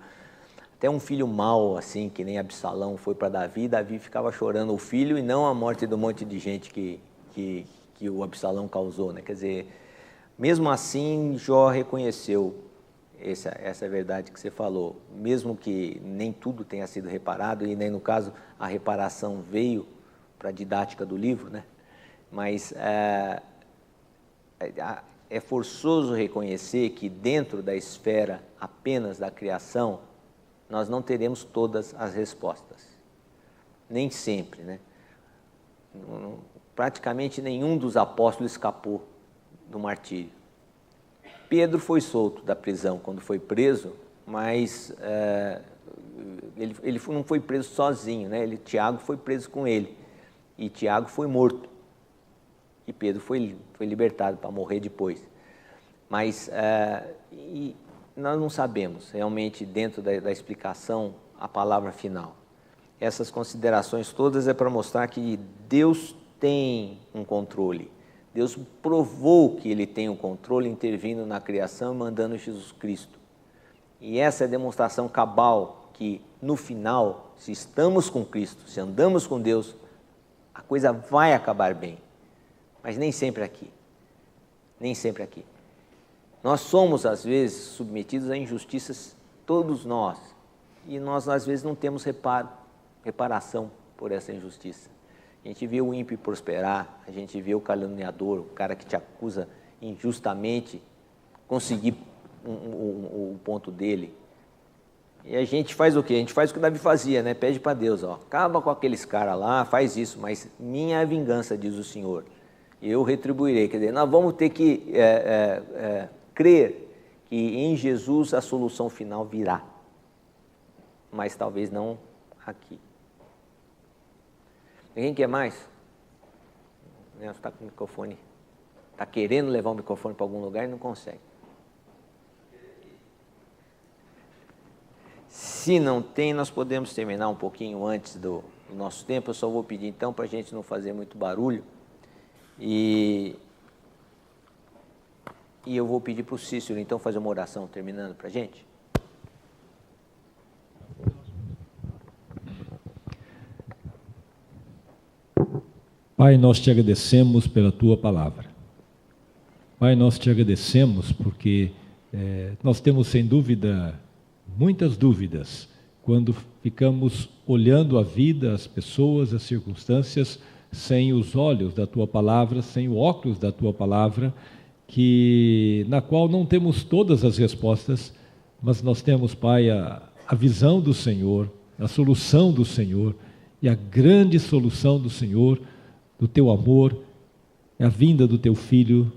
[SPEAKER 1] Até um filho mau, assim, que nem Absalão foi para Davi, Davi ficava chorando o filho e não a morte do monte de gente que o Absalão causou, né? Quer dizer, mesmo assim, Jó reconheceu essa verdade que você falou, mesmo que nem tudo tenha sido reparado, e nem no caso a reparação veio para a didática do livro, né? Mas é forçoso reconhecer que dentro da esfera apenas da criação, nós não teremos todas as respostas, nem sempre, né? Praticamente nenhum dos apóstolos escapou do martírio. Pedro foi solto da prisão quando foi preso, mas ele não foi preso sozinho, né? Tiago foi preso com ele, e Tiago foi morto, e Pedro foi libertado para morrer depois. Mas nós não sabemos realmente, dentro da explicação, a palavra final. Essas considerações todas é para mostrar que Deus tem um controle. Deus provou que Ele tem um controle, intervindo na criação e mandando Jesus Cristo. E essa é a demonstração cabal que, no final, se estamos com Cristo, se andamos com Deus, a coisa vai acabar bem. Mas nem sempre aqui. Nem sempre aqui. Nós somos, às vezes, submetidos a injustiças, todos nós. E nós, às vezes, não temos reparação por essa injustiça. A gente vê o ímpio prosperar, a gente vê o caluniador, o cara que te acusa injustamente, conseguir o ponto dele. E a gente faz o quê? A gente faz o que Davi fazia, né? Pede para Deus, acaba com aqueles caras lá, faz isso, mas minha é a vingança, diz o Senhor. Eu retribuirei. Quer dizer, nós vamos ter que crer que em Jesus a solução final virá, mas talvez não aqui. Quem quer mais? Você está com o microfone, está querendo levar o microfone para algum lugar e não consegue. Se não tem, nós podemos terminar um pouquinho antes do nosso tempo. Eu só vou pedir então para a gente não fazer muito barulho. E eu vou pedir para o Cícero, então, fazer uma oração terminando para a gente.
[SPEAKER 2] Pai, nós te agradecemos pela Tua palavra. Pai, nós te agradecemos porque nós temos, sem dúvida, muitas dúvidas quando ficamos olhando a vida, as pessoas, as circunstâncias, sem os olhos da Tua palavra, sem o óculos da Tua palavra, na qual não temos todas as respostas, mas nós temos, Pai, a visão do Senhor, a solução do Senhor, e a grande solução do Senhor, do Teu amor, é a vinda do Teu Filho,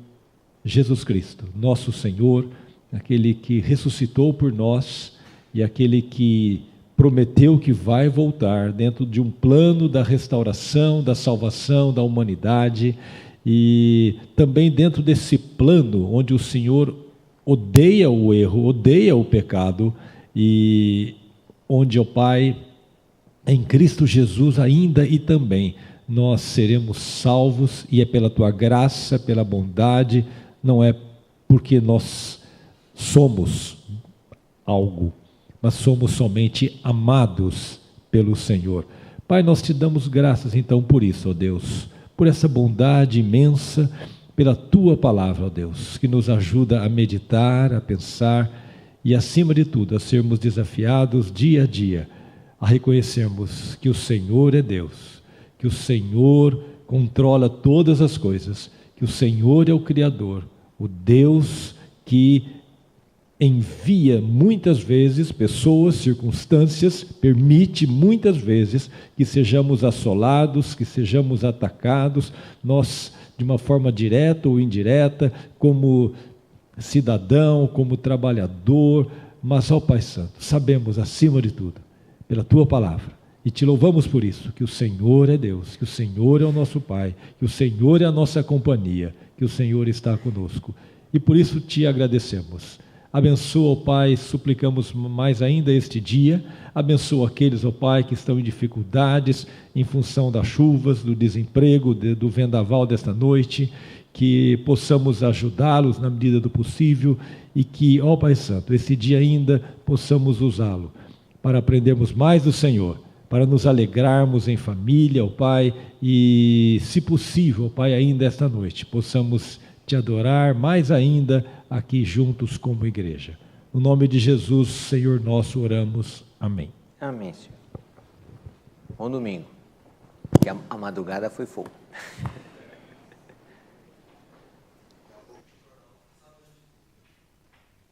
[SPEAKER 2] Jesus Cristo, nosso Senhor, aquele que ressuscitou por nós e aquele que prometeu que vai voltar dentro de um plano da restauração, da salvação da humanidade, e também dentro desse plano onde o Senhor odeia o erro, odeia o pecado, e onde, ó Pai, em Cristo Jesus ainda e também nós seremos salvos, e é pela Tua graça, pela bondade, não é porque nós somos algo, mas somos somente amados pelo Senhor. Pai, nós te damos graças então por isso, ó Deus, por essa bondade imensa, pela Tua palavra, ó Deus, que nos ajuda a meditar, a pensar e, acima de tudo, a sermos desafiados dia a dia, a reconhecermos que o Senhor é Deus, que o Senhor controla todas as coisas, que o Senhor é o Criador, o Deus que envia muitas vezes pessoas, circunstâncias, permite muitas vezes que sejamos assolados, que sejamos atacados, nós de uma forma direta ou indireta, como cidadão, como trabalhador, mas, ó Pai Santo, sabemos acima de tudo, pela Tua palavra, e te louvamos por isso, que o Senhor é Deus, que o Senhor é o nosso Pai, que o Senhor é a nossa companhia, que o Senhor está conosco, e por isso te agradecemos. Abençoa, ó Pai, suplicamos mais ainda este dia. Abençoa aqueles, ó Pai, que estão em dificuldades em função das chuvas, do desemprego, do vendaval desta noite, que possamos ajudá-los na medida do possível e que, ó Pai Santo, esse dia ainda possamos usá-lo para aprendermos mais do Senhor, para nos alegrarmos em família, ó Pai, e, se possível, ó Pai, ainda esta noite, possamos Te adorar mais ainda aqui juntos como igreja. No nome de Jesus, Senhor nosso, oramos. Amém.
[SPEAKER 1] Amém, Senhor. Bom domingo, que a madrugada foi fogo.